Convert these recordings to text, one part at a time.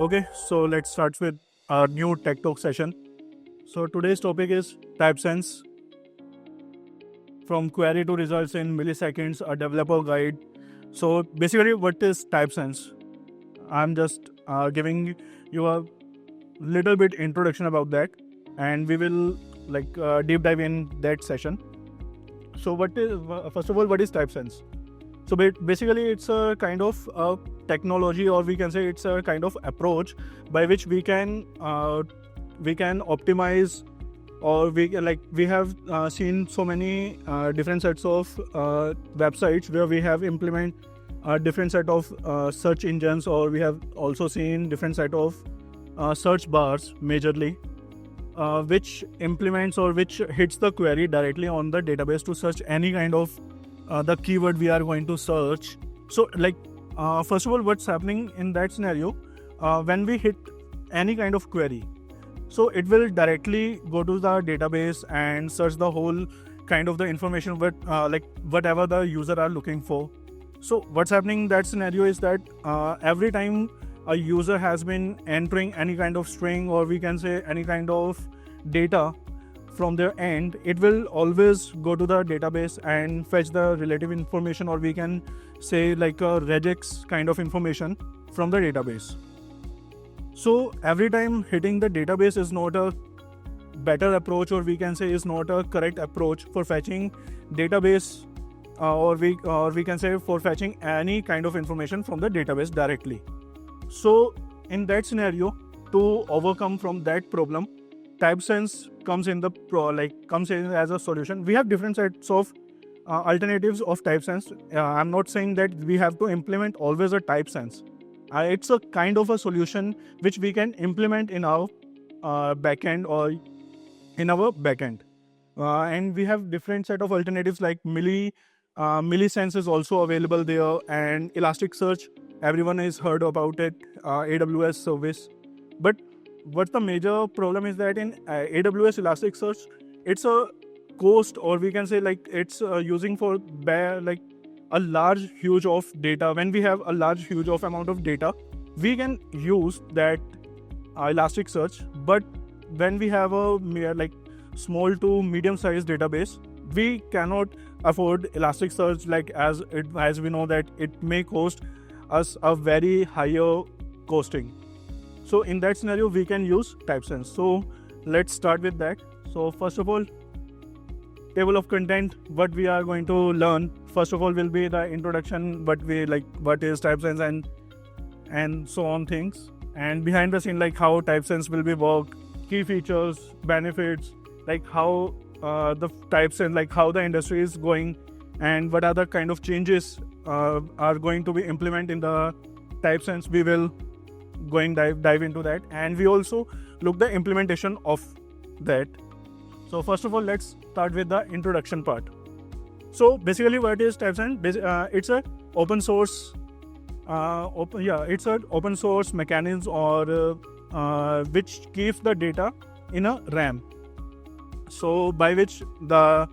Okay, so let's start with our new Tech Talk session. So today's topic is TypeSense, from query to results in milliseconds, a developer guide. So basically, what is TypeSense? I'm just giving you a little bit introduction about that, and we will deep dive in that session. So what is first of all, what is TypeSense? So basically, it's a kind of technology, or we can say it's a kind of approach by which we can optimize, or we have seen so many different sets of websites where we have implement different set of search engines, or we have also seen different set of search bars majorly, which implements or which hits the query directly on the database to search any kind of the keyword we are going to search. So first of all, what's happening in that scenario, when we hit any kind of query, so it will directly go to the database and search the whole kind of the information whatever the user are looking for. So what's happening in that scenario is that every time a user has been entering any kind of string, or we can say any kind of data from their end, it will always go to the database and fetch the relative information, or we can say like a regex kind of information from the database. So every time hitting the database is not a better approach, or we can say is not a correct approach for fetching database, or we can say for fetching any kind of information from the database directly. So in that scenario, to overcome from that problem, TypeSense comes in as a solution. We have different sets of alternatives of TypeSense. I'm not saying that we have to implement always a TypeSense. It's a kind of a solution which we can implement in our backend, or in our backend, and we have different set of alternatives like Millisense is also available there, and Elasticsearch. Everyone has heard about it, AWS service. But what the major problem is that in AWS Elasticsearch, it's a cost, or we can say it's using for a large huge of data. When we have a large huge of amount of data, we can use that Elasticsearch. But when we have a mere small to medium sized database, we cannot afford Elasticsearch, as we know that it may cost us a very higher costing. So in that scenario, we can use TypeSense. So let's start with that. So first of all, table of content, what we are going to learn first of all will be the introduction, what is TypeSense, and so on things, and behind the scene, how TypeSense will be work, key features, benefits, how the TypeSense, how the industry is going, and what are the kind of changes are going to be implemented in the TypeSense. We will dive into that, and we also look the implementation of that. So first of all, let's start with the introduction part. So basically, what is TypeSense? It's a open source it's an open source mechanism, or which keeps the data in a RAM, so by which the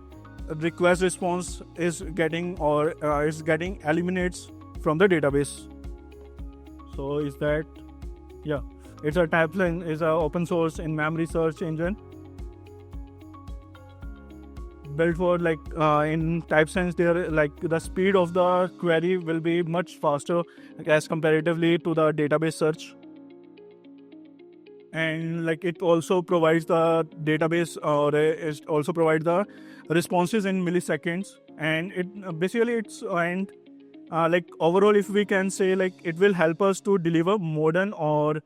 request response is getting eliminates from the database. So is that, it's a TypeSense is a open source in memory search engine built for in TypeSense. There the speed of the query will be much faster as comparatively to the database search, and it also provides the database, or it also provides the responses in milliseconds, and it basically it's and overall, if we can say, it will help us to deliver modern or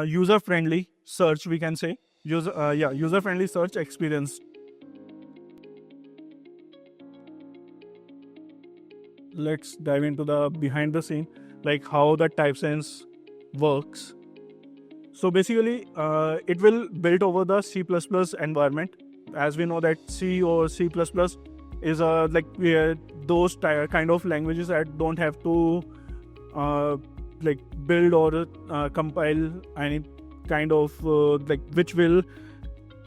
user friendly search, we can say user friendly search experience. Let's dive into the behind the scene, how the TypeSense works. So basically, it will build over the C++ environment. As we know that C or C++ is those kind of languages that don't have to build or compile any kind of which will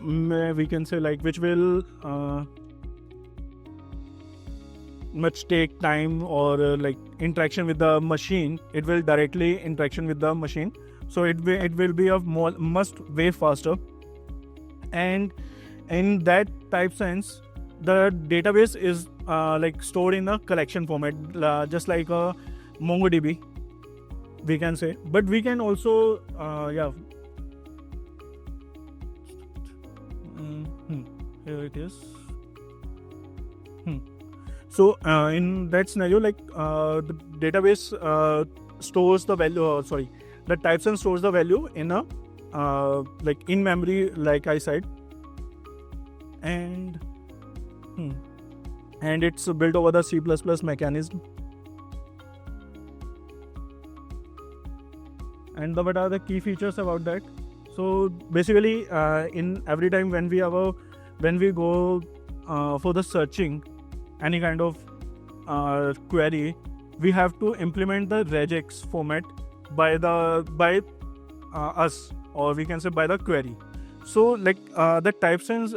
we can say which will much take time, or interaction with the machine. It will directly interaction with the machine. so it will be a must way faster. And in that type sense, the database is like stored in a collection format, just like a MongoDB, we can say. But we can also here it is. So in that scenario, like the database stores the value, the TypeSense stores the value in a like in memory, like I said, and it's built over the C++ mechanism. And what are the key features about that? So basically, in every time when we go for the searching any kind of query, we have to implement the regex format by us, or we can say by the query. So like the TypeSense,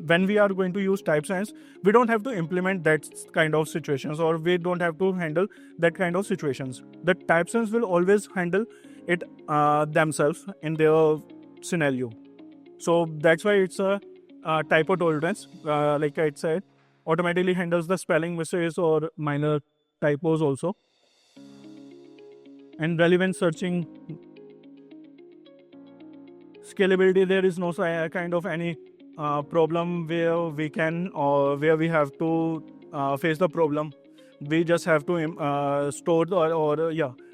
when we are going to use TypeSense, we don't have to implement that kind of situations, or we don't have to handle that kind of situations. The TypeSense will always handle it themselves in their scenario. So that's why it's a typo tolerance, like I said, automatically handles the spelling mistakes or minor typos also. And relevant searching, scalability, there is no kind of any problem where we can, or where we have to face the problem. We just have to store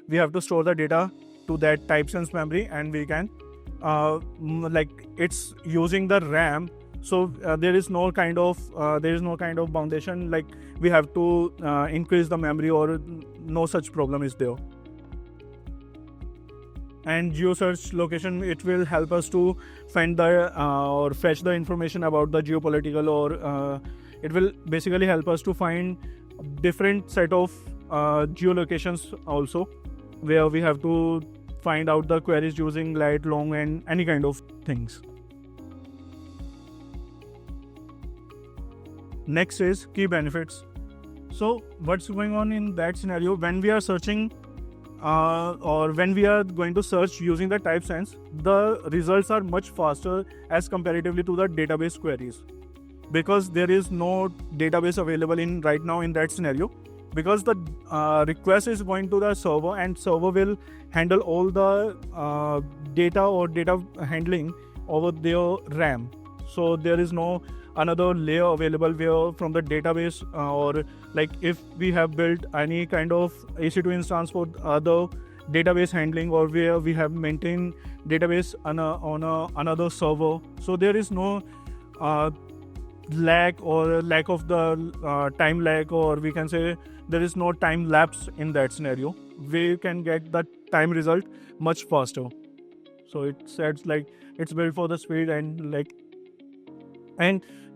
we have to store the data to that TypeSense memory, and we can like it's using the RAM. So there is no kind of foundation like we have to increase the memory, or no such problem is there. And GeoSearch location, it will help us to find the or fetch the information about the geopolitical, or it will basically help us to find different set of geolocations also, where we have to find out the queries using light, long, and any kind of things. Next is key benefits. So what's going on in that scenario when we are searching or when we are going to search using the TypeSense, the results are much faster as comparatively to the database queries, because there is no database available in right now in that scenario, because the request is going to the server, and server will handle all the data or data handling over their RAM. So there is no another layer available where from the database, or like if we have built any kind of EC2 instance for other database handling, or where we have maintained database on another server, so there is no lag or lack of the time lag, or we can say there is no time lapse in that scenario. We can get the time result much faster. So it says like it's built for the speed, and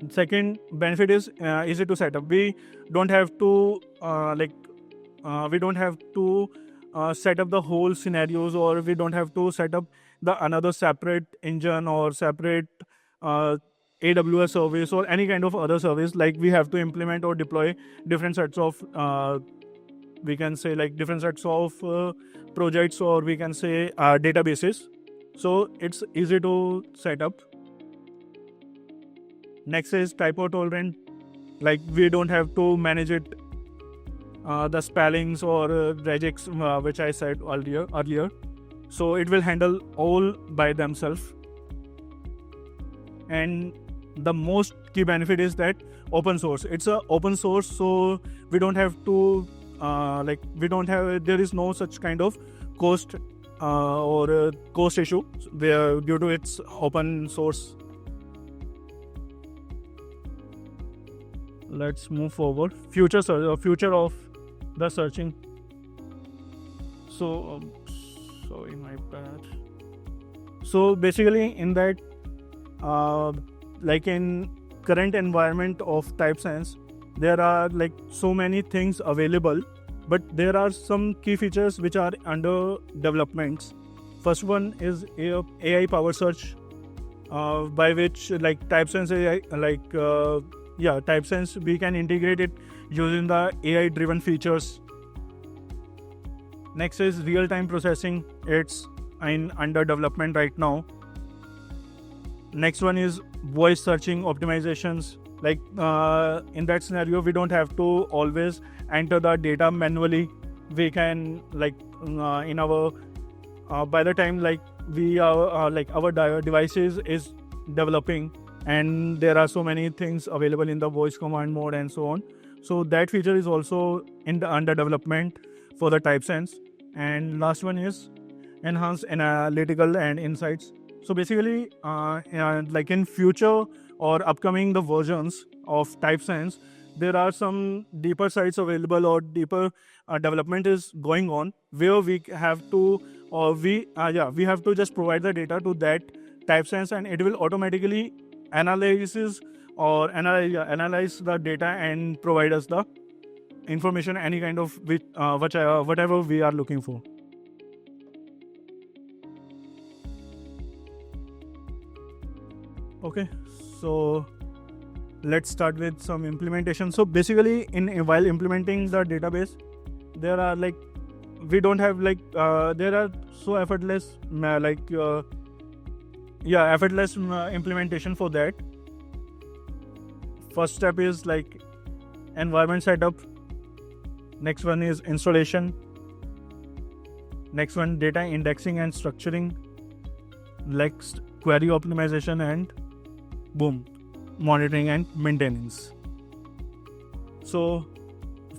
second benefit is easy to set up. We don't have to set up the whole scenarios, or we don't have to set up the another separate engine or separate AWS service or any kind of other service. Like we have to implement or deploy different sets of we can say like different sets of projects, or we can say databases. So it's easy to set up. Next is typo tolerant. Like we don't have to manage it, the spellings or regex, which I said earlier. So it will handle all by themselves. And the most key benefit is that open source. It's a open source, so we don't have to there is no such kind of cost or cost issue where due to its open source. Let's move forward. Future of the searching. So sorry, my bad. So basically in that like in current environment of TypeSense, there are like so many things available, but there are some key features which are under developments. First one is AI powered search, by which like TypeSense AI, TypeSense, we can integrate it using the AI driven features. Next is real time processing. It's in under development right now. Next one is voice searching optimizations. Like in that scenario, we don't have to always enter the data manually. We can in our by the time we are our devices is developing, and there are so many things available in the voice command mode and so on. So that feature is also in the under development for the TypeSense. And last one is enhanced analytical and insights. So basically, like in future or upcoming the versions of TypeSense, there are some deeper sites available, or deeper development is going on, where we have to, or we have to just provide the data to that TypeSense, and it will automatically analyze the data and provide us the information, any kind of whatever we are looking for. Okay, so let's start with some implementation. So basically, while implementing the database, there are we don't have there are so effortless effortless implementation for that. First step is environment setup. Next one is installation. Next one, data indexing and structuring. Next, query optimization, and boom, monitoring and maintenance. So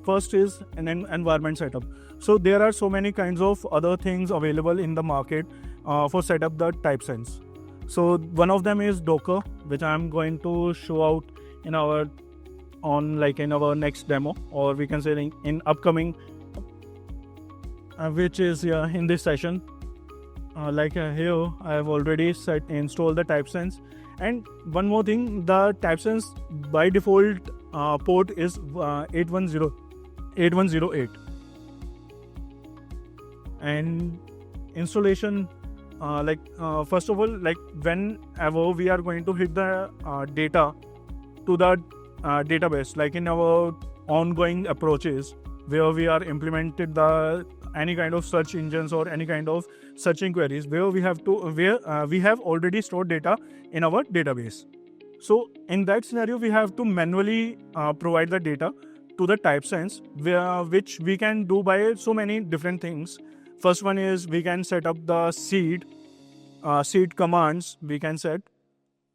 first is an environment setup. So there are so many kinds of other things available in the market for set up the TypeSense. So one of them is Docker, which I'm going to show out in our next demo, or we can say in upcoming, which is in this session. Here I have already installed the TypeSense. And one more thing, the TypeSense by default port is 8108. And installation, first of all, whenever we are going to hit the data to the database, in our ongoing approaches, where we are implemented any kind of search engines or any kind of searching queries, where we have already stored data in our database. So in that scenario, we have to manually provide the data to the TypeSense, which we can do by so many different things. First one is we can set up the seed commands we can set,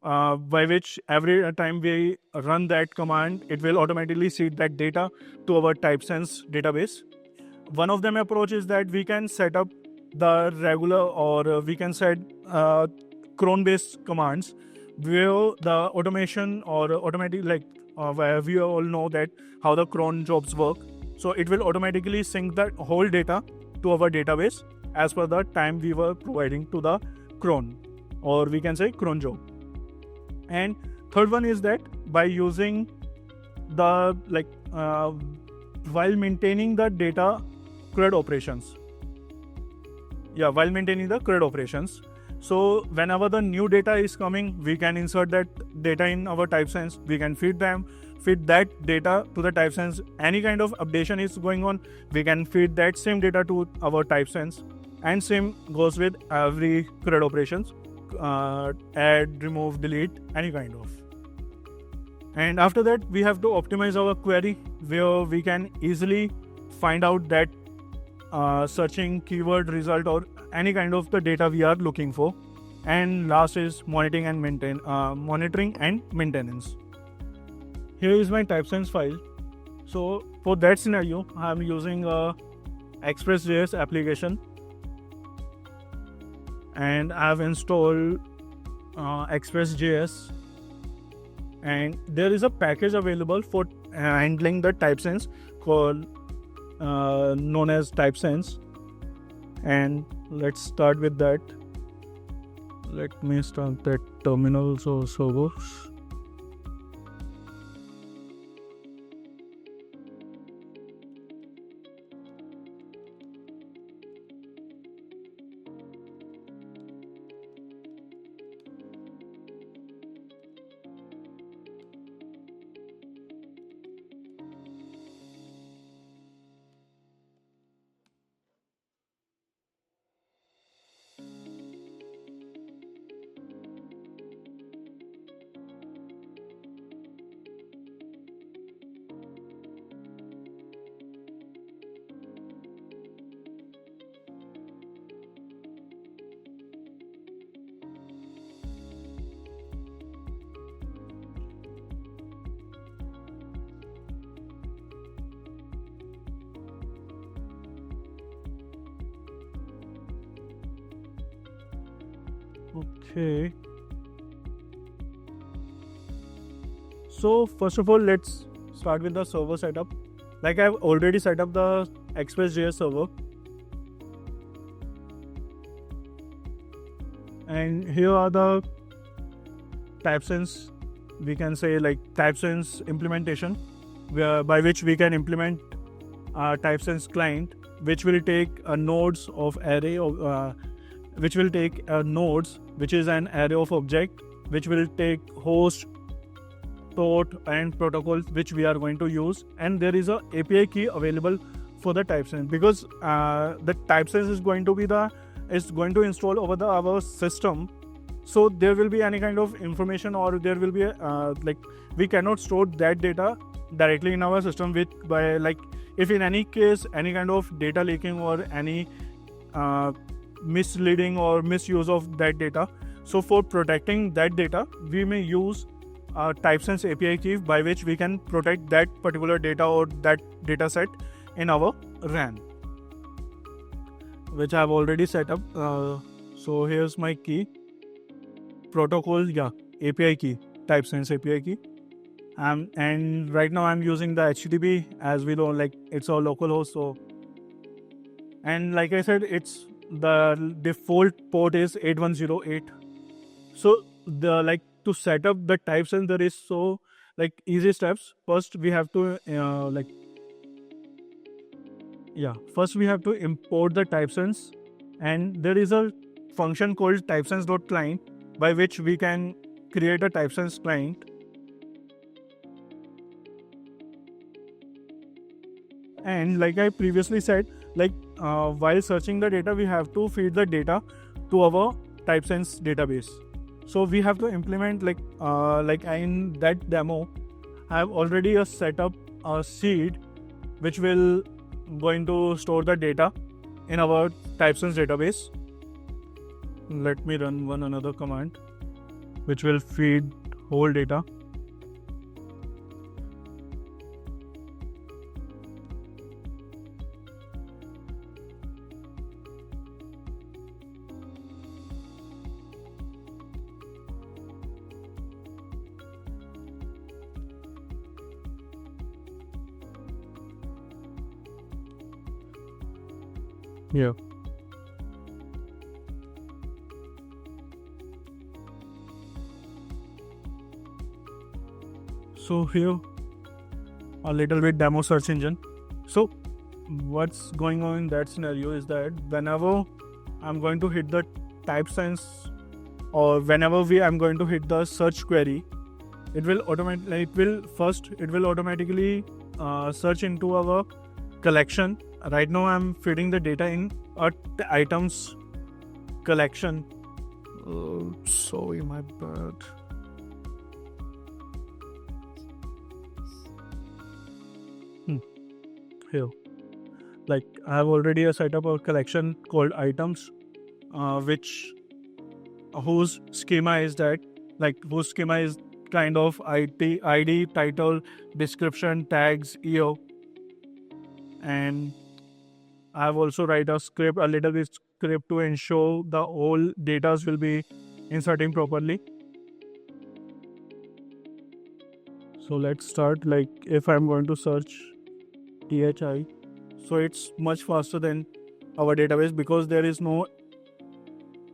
by which every time we run that command, it will automatically seed that data to our TypeSense database. One of them approach is that we can set up the regular, or we can set cron-based commands, where the automation or automatic where we all know that how the cron jobs work. So it will automatically sync that whole data to our database as per the time we were providing to the cron, or we can say cron job. And third one is that by using the while maintaining the data CRUD operations. While maintaining the CRUD operations. So whenever the new data is coming, we can insert that data in our TypeSense. We can feed that data to the TypeSense. Any kind of updation is going on, we can feed that same data to our TypeSense. And same goes with every CRUD operations, add, remove, delete, any kind of. And after that, we have to optimize our query, where we can easily find out that searching keyword result or any kind of the data we are looking for. And last is monitoring and maintenance. Here is my TypeSense file. So for that scenario, I am using a Express.js application, and I have installed Express.js. And there is a package available for handling the TypeSense called known as TypeSense. And let's start with that. Let me start that terminals or servers. Okay. So first of all, let's start with the server setup. Like I've already set up the Express.js server, and here are the TypeSense, we can say like TypeSense implementation, by which we can implement a TypeSense client, which will take a nodes of array of which will take a nodes, which is an array of object, which will take host, port and protocols which we are going to use, and there is a API key available for the TypeSense, because the TypeSense is going to install over our system. So there will be any kind of information, or there will be like we cannot store that data directly in our system by like, if in any case any kind of data leaking or any misleading or misuse of that data. So for protecting that data, we may use a TypeSense API key by which we can protect that particular data or that data set in our RAN, which I have already set up. So here's my key, protocol, API key, TypeSense API key. And right now I'm using the HTTP, as we know, like it's our local host. So, and like I said, it's the default port is 8108. So to set up the TypeSense, there is so like easy steps. First we have to first we have to import the TypeSense, and there is a function called TypeSense.client by which we can create a TypeSense client. And like I previously said, while searching the data, we have to feed the data to our TypeSense database. So we have to implement in that demo, I have already set up a seed which will going to store the data in our TypeSense database. Let me run another command which will feed whole data. Yeah. So here a little bit demo search engine. So what's going on in that scenario is that whenever I'm going to hit the TypeSense, or whenever I'm going to hit the search query, it will automatically search into our collection. Right now I'm feeding the data in a items collection. Sorry, my bad. Here, like I have already set up a collection called items, whose schema is kind of ID, title, description, tags, year, and I have also write a little bit script to ensure the whole data will be inserting properly. So let's start. Like if I'm going to search THI, so it's much faster than our database, because there is no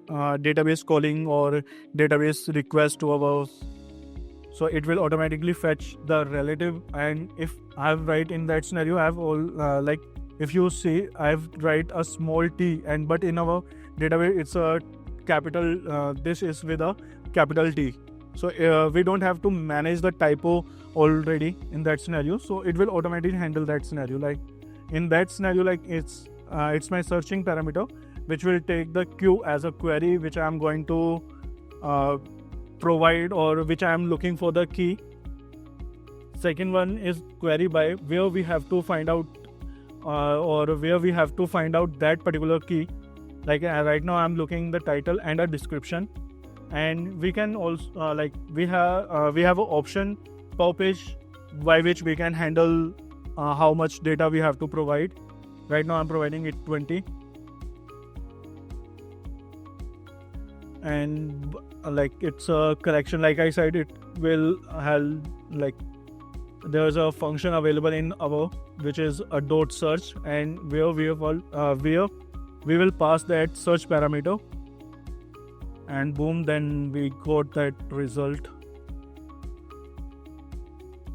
database calling or database request to our. So it will automatically fetch the relative. And if I have write in that scenario, I have all if you see, I've write a small t, but in our database it's a capital. This is with a capital T. So we don't have to manage the typo already in that scenario. So it will automatically handle that scenario. Like in that scenario, like it's my searching parameter, which will take the queue as a query, which I'm going to provide, or which I am looking for the key. Second one is query by, where we have to find out that particular key. Like right now I'm looking the title and a description, and we can also we have an option per page by which we can handle how much data we have to provide. Right now I'm providing it 20. and like it's a collection. Like I said, it will have like there's a function available in our which is a dot search, and where we will pass that search parameter, and boom, then we got that result.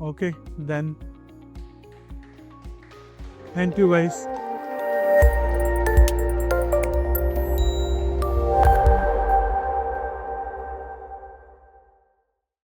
Okay, then thank you guys.